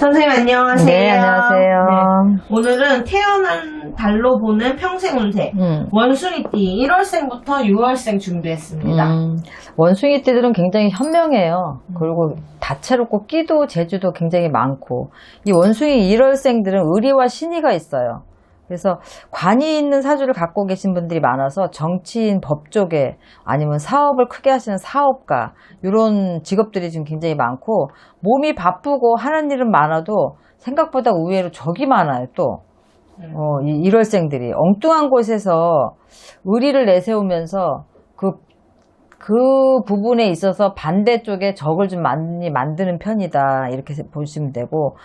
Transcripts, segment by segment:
선생님 안녕하세요. 네, 안녕하세요. 네, 오늘은 태어난 달로 보는 평생 운세 원숭이띠 1월생부터 6월생 준비했습니다. 원숭이띠들은 굉장히 현명해요. 그리고 다채롭고 끼도 재주도 굉장히 많고, 이 원숭이 1월생들은 의리와 신의가 있어요. 그래서 관이 있는 사주를 갖고 계신 분들이 많아서 정치인, 법조계, 아니면 사업을 크게 하시는 사업가, 이런 직업들이 지금 굉장히 많고, 몸이 바쁘고 하는 일은 많아도 생각보다 의외로 적이 많아요, 또. 이 1월생들이 엉뚱한 곳에서 의리를 내세우면서 그 부분에 있어서 반대쪽에 적을 좀 많이 만드는 편이다, 이렇게 보시면 되고,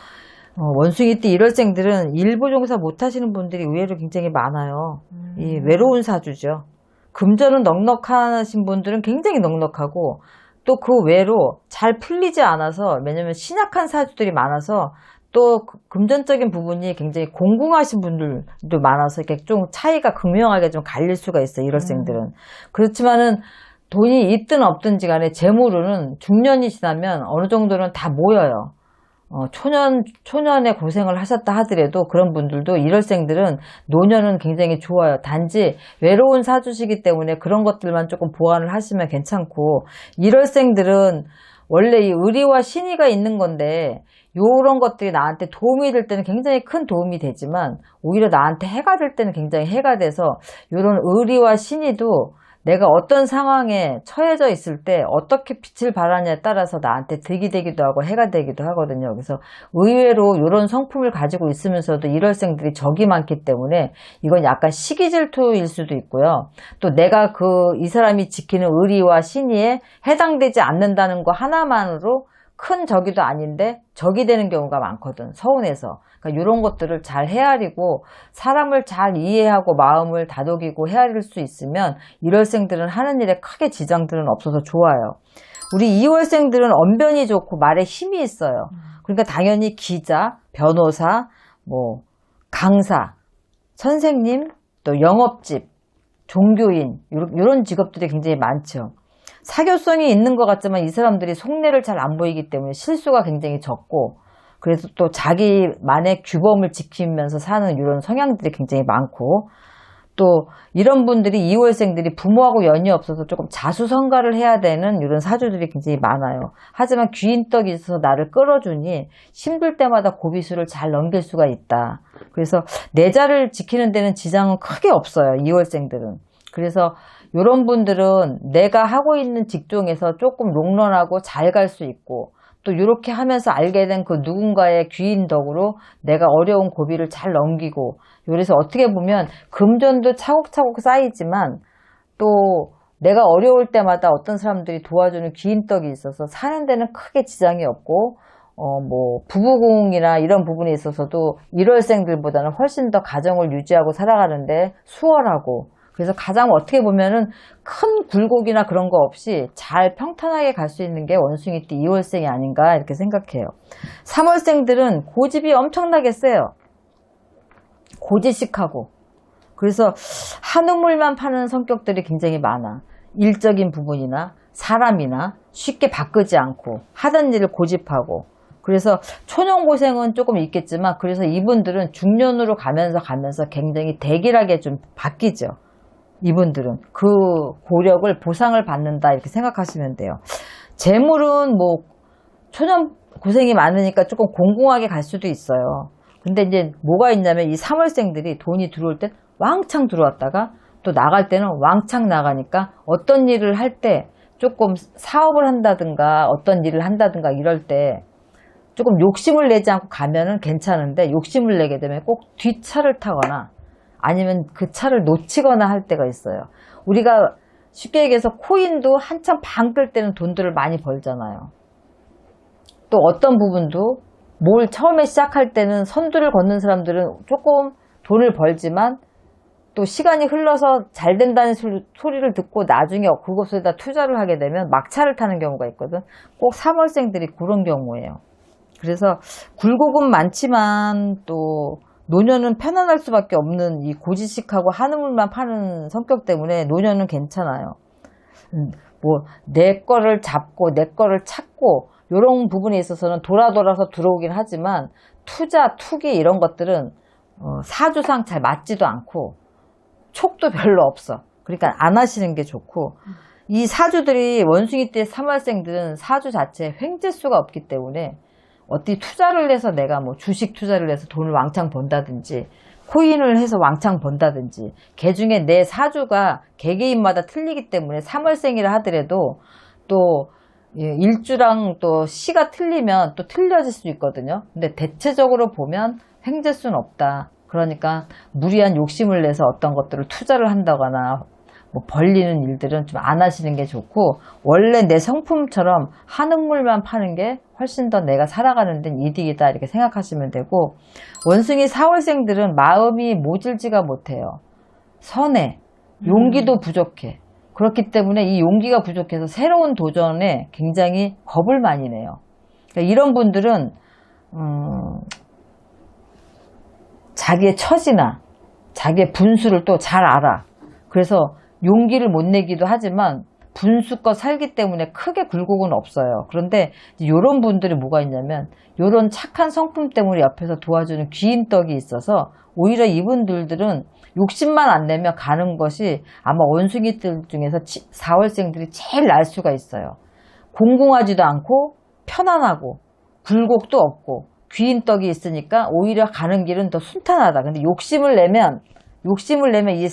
원숭이띠 1월생들은 일부 종사 못 하시는 분들이 의외로 굉장히 많아요. 이 외로운 사주죠. 금전은 넉넉하신 분들은 굉장히 넉넉하고, 또 그 외로 잘 풀리지 않아서, 왜냐면 신약한 사주들이 많아서, 또 금전적인 부분이 굉장히 공공하신 분들도 많아서 이렇게 좀 차이가 극명하게 좀 갈릴 수가 있어요, 1월생들은. 그렇지만은 돈이 있든 없든지 간에 재물은 중년이 지나면 어느 정도는 다 모여요. 초년에 고생을 하셨다 하더라도 그런 분들도 1월생들은 노년은 굉장히 좋아요. 단지 외로운 사주시기 때문에 그런 것들만 조금 보완을 하시면 괜찮고, 1월생들은 원래 이 의리와 신의가 있는 건데, 요런 것들이 나한테 도움이 될 때는 굉장히 큰 도움이 되지만, 오히려 나한테 해가 될 때는 굉장히 해가 돼서, 요런 의리와 신의도 내가 어떤 상황에 처해져 있을 때 어떻게 빛을 발하냐에 따라서 나한테 득이 되기도 하고 해가 되기도 하거든요. 그래서 의외로 이런 성품을 가지고 있으면서도 1월생들이 적이 많기 때문에 이건 약간 시기 질투일 수도 있고요. 또 내가 이 사람이 지키는 의리와 신의에 해당되지 않는다는 거 하나만으로 큰 적이도 아닌데 적이 되는 경우가 많거든, 서운해서. 그러니까 이런 것들을 잘 헤아리고 사람을 잘 이해하고 마음을 다독이고 헤아릴 수 있으면 1월생들은 하는 일에 크게 지장들은 없어서 좋아요. 우리 2월생들은 언변이 좋고 말에 힘이 있어요. 그러니까 당연히 기자, 변호사, 강사, 선생님, 또 영업집, 종교인, 이런 직업들이 굉장히 많죠. 사교성이 있는 것 같지만 이 사람들이 속내를 잘 안 보이기 때문에 실수가 굉장히 적고, 그래서 또 자기만의 규범을 지키면서 사는 이런 성향들이 굉장히 많고, 또 이런 분들이 2월생들이 부모하고 연이 없어서 조금 자수성가를 해야 되는 이런 사주들이 굉장히 많아요. 하지만 귀인덕이 있어서 나를 끌어주니 힘들 때마다 고비수를 잘 넘길 수가 있다. 그래서 내 자를 지키는 데는 지장은 크게 없어요, 2월생들은. 그래서 이런 분들은 내가 하고 있는 직종에서 조금 롱런하고 잘 갈 수 있고, 또 이렇게 하면서 알게 된 그 누군가의 귀인덕으로 내가 어려운 고비를 잘 넘기고, 그래서 어떻게 보면 금전도 차곡차곡 쌓이지만 또 내가 어려울 때마다 어떤 사람들이 도와주는 귀인덕이 있어서 사는 데는 크게 지장이 없고, 부부궁이나 이런 부분에 있어서도 1월생들보다는 훨씬 더 가정을 유지하고 살아가는데 수월하고, 그래서 가장 어떻게 보면은 큰 굴곡이나 그런 거 없이 잘 평탄하게 갈 수 있는 게 원숭이띠 2월생이 아닌가 이렇게 생각해요. 3월생들은 고집이 엄청나게 세요. 고지식하고. 그래서 한우물만 파는 성격들이 굉장히 많아. 일적인 부분이나 사람이나 쉽게 바꾸지 않고 하던 일을 고집하고. 그래서 초년고생은 조금 있겠지만, 그래서 이분들은 중년으로 가면서 굉장히 대길하게 좀 바뀌죠. 이분들은 그 고력을 보상을 받는다 이렇게 생각하시면 돼요. 재물은 초년 고생이 많으니까 조금 공공하게 갈 수도 있어요. 근데 이제 뭐가 있냐면 이 3월생들이 돈이 들어올 때 왕창 들어왔다가 또 나갈 때는 왕창 나가니까 어떤 일을 할 때 조금 사업을 한다든가 어떤 일을 한다든가 이럴 때 조금 욕심을 내지 않고 가면은 괜찮은데, 욕심을 내게 되면 꼭 뒷차를 타거나 아니면 그 차를 놓치거나 할 때가 있어요. 우리가 쉽게 얘기해서 코인도 한참 방 뜰 때는 돈들을 많이 벌잖아요. 또 어떤 부분도 뭘 처음에 시작할 때는 선두를 걷는 사람들은 조금 돈을 벌지만 또 시간이 흘러서 잘 된다는 소리를 듣고 나중에 그것에다 투자를 하게 되면 막차를 타는 경우가 있거든. 꼭 3월생들이 그런 경우예요. 그래서 굴곡은 많지만 또 노년은 편안할 수밖에 없는 이 고지식하고 한우물만 파는 성격 때문에 노년은 괜찮아요. 내 거를 잡고 내 거를 찾고 이런 부분에 있어서는 돌아서 들어오긴 하지만 투자, 투기 이런 것들은 사주상 잘 맞지도 않고 촉도 별로 없어. 그러니까 안 하시는 게 좋고, 이 사주들이 원숭이 때 3월생들은 사주 자체에 횡재수가 없기 때문에 어디 투자를 해서 내가 뭐 주식 투자를 해서 돈을 왕창 번다든지 코인을 해서 왕창 번다든지, 개중에 내 사주가 개개인마다 틀리기 때문에 3월생이라 하더라도 또 일주랑 또 시가 틀리면 또 틀려질 수 있거든요. 근데 대체적으로 보면 횡재수는 없다. 그러니까 무리한 욕심을 내서 어떤 것들을 투자를 한다거나 뭐 벌리는 일들은 좀 안 하시는 게 좋고, 원래 내 성품처럼 한우물만 파는 게 훨씬 더 내가 살아가는 데는 이득이다 이렇게 생각하시면 되고, 원숭이 4월생들은 마음이 모질지가 못해요. 선해. 용기도 부족해. 그렇기 때문에 이 용기가 부족해서 새로운 도전에 굉장히 겁을 많이 내요. 그러니까 이런 분들은 자기의 처지나 자기의 분수를 또 잘 알아. 그래서 용기를 못 내기도 하지만 분수껏 살기 때문에 크게 굴곡은 없어요. 그런데 이런 분들이 뭐가 있냐면, 이런 착한 성품 때문에 옆에서 도와주는 귀인떡이 있어서 오히려 이분들은 욕심만 안 내면 가는 것이 아마 원숭이들 중에서 4월생들이 제일 날 수가 있어요. 공공하지도 않고 편안하고 굴곡도 없고 귀인떡이 있으니까 오히려 가는 길은 더 순탄하다. 근데 욕심을 내면 이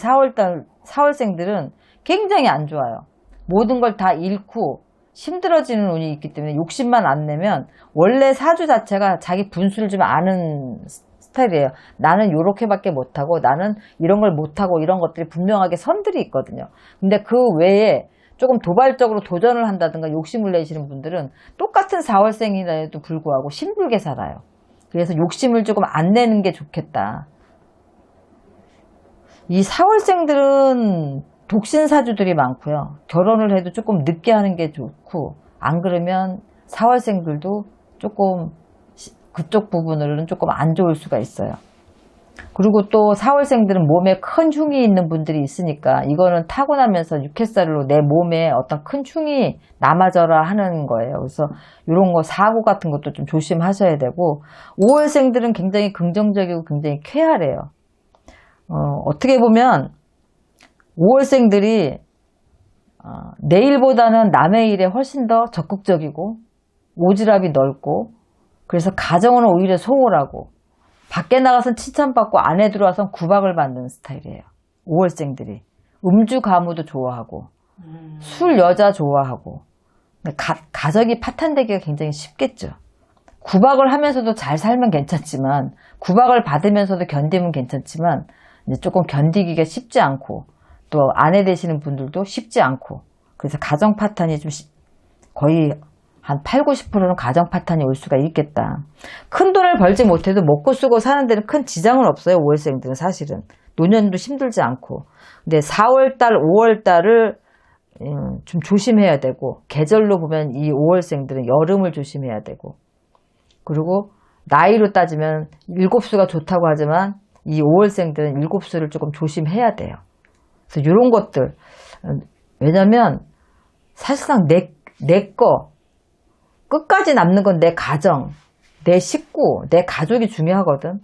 4월생들은 굉장히 안 좋아요. 모든 걸 다 잃고 힘들어지는 운이 있기 때문에 욕심만 안 내면, 원래 사주 자체가 자기 분수를 좀 아는 스타일이에요. 나는 요렇게밖에 못하고, 나는 이런 걸 못하고, 이런 것들이 분명하게 선들이 있거든요. 근데 그 외에 조금 도발적으로 도전을 한다든가 욕심을 내시는 분들은 똑같은 4월생이라도 불구하고 힘들게 살아요. 그래서 욕심을 조금 안 내는 게 좋겠다. 이 4월생들은 독신사주들이 많고요. 결혼을 해도 조금 늦게 하는 게 좋고, 안 그러면 4월생들도 조금 그쪽 부분으로는 조금 안 좋을 수가 있어요. 그리고 또 4월생들은 몸에 큰 흉이 있는 분들이 있으니까 이거는 타고나면서 유켓살로 내 몸에 어떤 큰 흉이 남아져라 하는 거예요. 그래서 이런 거 사고 같은 것도 좀 조심하셔야 되고, 5월생들은 굉장히 긍정적이고 굉장히 쾌활해요. 어떻게 보면 5월생들이 내일보다는 남의 일에 훨씬 더 적극적이고 오지랖이 넓고, 그래서 가정은 오히려 소홀하고, 밖에 나가선 칭찬받고 안에 들어와선 구박을 받는 스타일이에요. 5월생들이 음주 가무도 좋아하고 술 여자 좋아하고, 가정이 파탄되기가 굉장히 쉽겠죠. 구박을 하면서도 잘 살면 괜찮지만, 구박을 받으면서도 견디면 괜찮지만 이제 조금 견디기가 쉽지 않고, 또 아내 되시는 분들도 쉽지 않고, 그래서 가정 파탄이 좀 거의 한 8, 90%는 가정 파탄이 올 수가 있겠다. 큰 돈을 벌지 못해도 먹고 쓰고 사는 데는 큰 지장은 없어요. 5월생들은 사실은. 노년도 힘들지 않고. 근데 4월달, 5월달을 좀 조심해야 되고, 계절로 보면 이 5월생들은 여름을 조심해야 되고, 그리고 나이로 따지면 7수가 좋다고 하지만 이 5월생들은 7수를 조금 조심해야 돼요. 그래서 이런 것들, 왜냐면 사실상 내 거 끝까지 남는 건 내 가정, 내 식구, 내 가족이 중요하거든.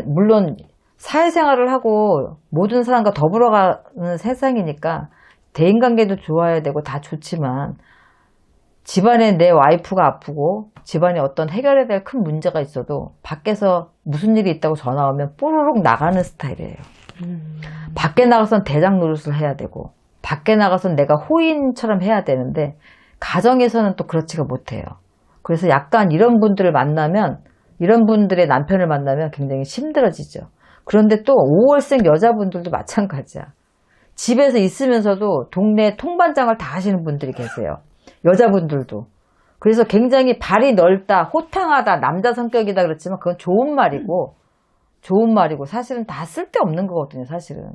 물론 사회생활을 하고 모든 사람과 더불어가는 세상이니까 대인관계도 좋아야 되고 다 좋지만, 집안에 내 와이프가 아프고 집안에 어떤 해결해야 될 큰 문제가 있어도 밖에서 무슨 일이 있다고 전화 오면 뽀로록 나가는 스타일이에요. 밖에 나가선 대장 노릇을 해야 되고, 밖에 나가선 내가 호인처럼 해야 되는데, 가정에서는 또 그렇지가 못해요. 그래서 약간 이런 분들을 만나면, 이런 분들의 남편을 만나면 굉장히 힘들어지죠. 그런데 또 5월생 여자분들도 마찬가지야. 집에서 있으면서도 동네 통반장을 다 하시는 분들이 계세요. 여자분들도. 그래서 굉장히 발이 넓다, 호탕하다, 남자 성격이다 그렇지만 그건 좋은 말이고 사실은 다 쓸데없는 거거든요, 사실은.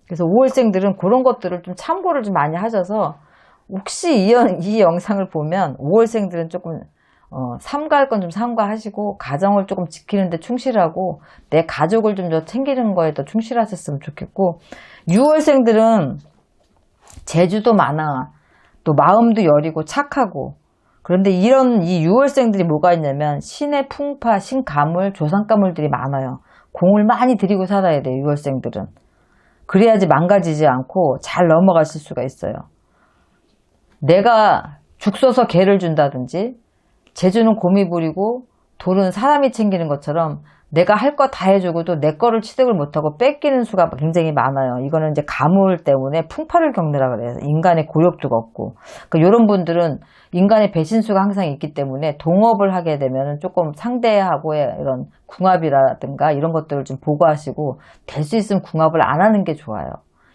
그래서 5월생들은 그런 것들을 좀 참고를 좀 많이 하셔서, 혹시 이 영상을 보면 5월생들은 조금 삼가할 건 좀 삼가하시고, 가정을 조금 지키는 데 충실하고, 내 가족을 좀 더 챙기는 거에 더 충실하셨으면 좋겠고, 6월생들은 재주도 많아, 또 마음도 여리고 착하고, 그런데 이런 이 6월생들이 뭐가 있냐면 신의 풍파, 신가물, 조상가물들이 많아요. 공을 많이 들이고 살아야 돼요. 6월생들은. 그래야지 망가지지 않고 잘 넘어가실 수가 있어요. 내가 죽 써서 개를 준다든지 재주는 곰이 부리고 돌은 사람이 챙기는 것처럼 내가 할 거 다 해주고도 내 거를 취득을 못하고 뺏기는 수가 굉장히 많아요. 이거는 이제 가물 때문에 풍파를 겪느라 그래요. 인간의 고욕도 없고. 그러니까 이런 분들은 인간의 배신수가 항상 있기 때문에 동업을 하게 되면 조금 상대하고의 이런 궁합이라든가 이런 것들을 좀 보고하시고 될 수 있으면 궁합을 안 하는 게 좋아요.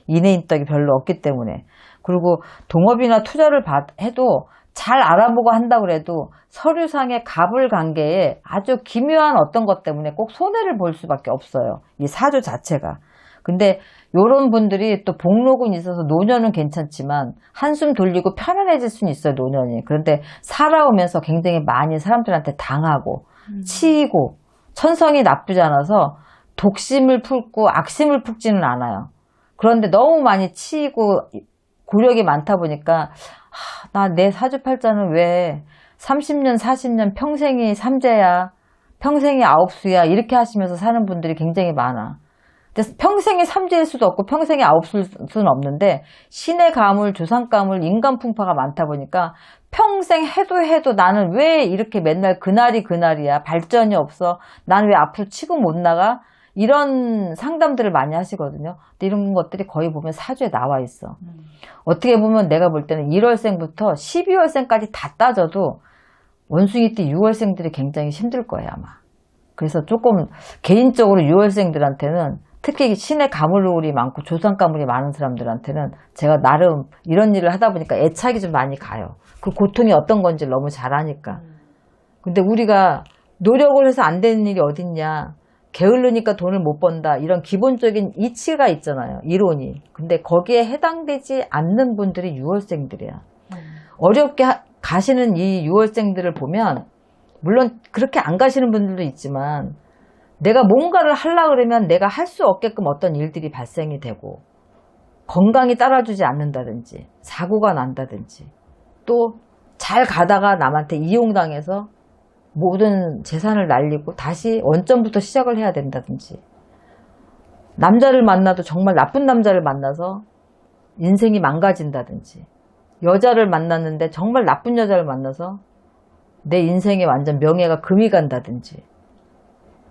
인해인덕이 별로 없기 때문에. 그리고 동업이나 투자를 해도 잘 알아보고 한다 그래도 서류상의 갑을 관계에 아주 기묘한 어떤 것 때문에 꼭 손해를 볼 수밖에 없어요. 이 사주 자체가. 근데 요런 분들이 또 복록은 있어서 노년은 괜찮지만 한숨 돌리고 편안해질 수는 있어요, 노년이. 그런데 살아오면서 굉장히 많이 사람들한테 당하고 치이고 천성이 나쁘지 않아서 독심을 품고 악심을 품지는 않아요. 그런데 너무 많이 치이고 고력이 많다 보니까 나 내 사주팔자는 왜 30년, 40년 평생이 삼재야, 평생이 아홉수야 이렇게 하시면서 사는 분들이 굉장히 많아. 근데 평생이 삼재일 수도 없고 평생이 아홉수일 수는 없는데 신의 가물, 조상 가물, 인간 풍파가 많다 보니까 평생 해도 나는 왜 이렇게 맨날 그날이 그날이야, 발전이 없어, 난 왜 앞으로 치고 못 나가, 이런 상담들을 많이 하시거든요. 근데 이런 것들이 거의 보면 사주에 나와 있어. 어떻게 보면 내가 볼 때는 1월생부터 12월생까지 다 따져도 원숭이 때 6월생들이 굉장히 힘들 거예요, 아마. 그래서 조금 개인적으로 6월생들한테는 특히 신의 가물이 많고 조상 가물이 많은 사람들한테는 제가 나름 이런 일을 하다 보니까 애착이 좀 많이 가요. 그 고통이 어떤 건지 너무 잘 아니까. 근데 우리가 노력을 해서 안 되는 일이 어딨냐. 게으르니까 돈을 못 번다. 이런 기본적인 이치가 있잖아요. 이론이. 근데 거기에 해당되지 않는 분들이 6월생들이야. 어렵게 가시는 이 6월생들을 보면 물론 그렇게 안 가시는 분들도 있지만 내가 뭔가를 하려고 그러면 내가 할 수 없게끔 어떤 일들이 발생이 되고 건강이 따라주지 않는다든지 사고가 난다든지 또 잘 가다가 남한테 이용당해서 모든 재산을 날리고 다시 원점부터 시작을 해야 된다든지 남자를 만나도 정말 나쁜 남자를 만나서 인생이 망가진다든지 여자를 만났는데 정말 나쁜 여자를 만나서 내 인생에 완전 명예가 금이 간다든지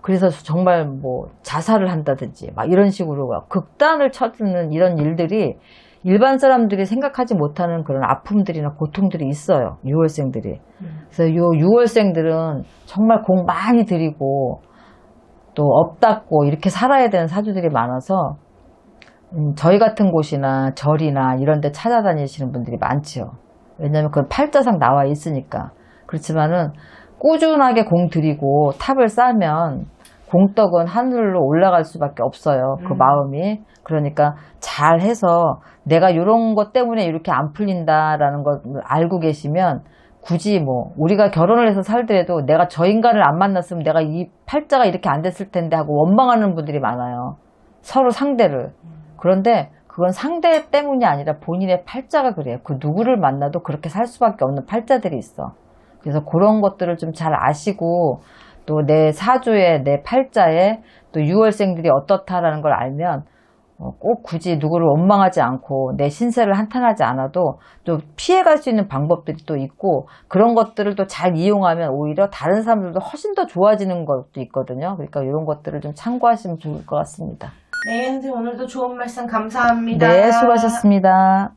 그래서 정말 뭐 자살을 한다든지 막 이런 식으로 극단을 쳐드는 이런 일들이 일반 사람들이 생각하지 못하는 그런 아픔들이나 고통들이 있어요. 6월생들이. 그래서 요 6월생들은 정말 공 많이 들이고 또 업닦고 이렇게 살아야 되는 사주들이 많아서 저희 같은 곳이나 절이나 이런 데 찾아다니시는 분들이 많지요. 왜냐하면 그건 팔자상 나와 있으니까. 그렇지만은 꾸준하게 공 들이고 탑을 쌓으면 공덕은 하늘로 올라갈 수밖에 없어요. 그 마음이. 그러니까 잘 해서 내가 이런 것 때문에 이렇게 안 풀린다라는 걸 알고 계시면 굳이 뭐 우리가 결혼을 해서 살더라도 내가 저 인간을 안 만났으면 내가 이 팔자가 이렇게 안 됐을 텐데 하고 원망하는 분들이 많아요. 서로 상대를. 그런데 그건 상대 때문이 아니라 본인의 팔자가 그래요. 그 누구를 만나도 그렇게 살 수밖에 없는 팔자들이 있어. 그래서 그런 것들을 좀 잘 아시고 또 내 사주에 내 팔자에 또 6월생들이 어떻다라는 걸 알면 꼭 굳이 누구를 원망하지 않고 내 신세를 한탄하지 않아도 좀 피해갈 수 있는 방법들이 또 있고 그런 것들을 또 잘 이용하면 오히려 다른 사람들도 훨씬 더 좋아지는 것도 있거든요. 그러니까 이런 것들을 좀 참고하시면 좋을 것 같습니다. 네, 선생님 오늘도 좋은 말씀 감사합니다. 네, 수고하셨습니다.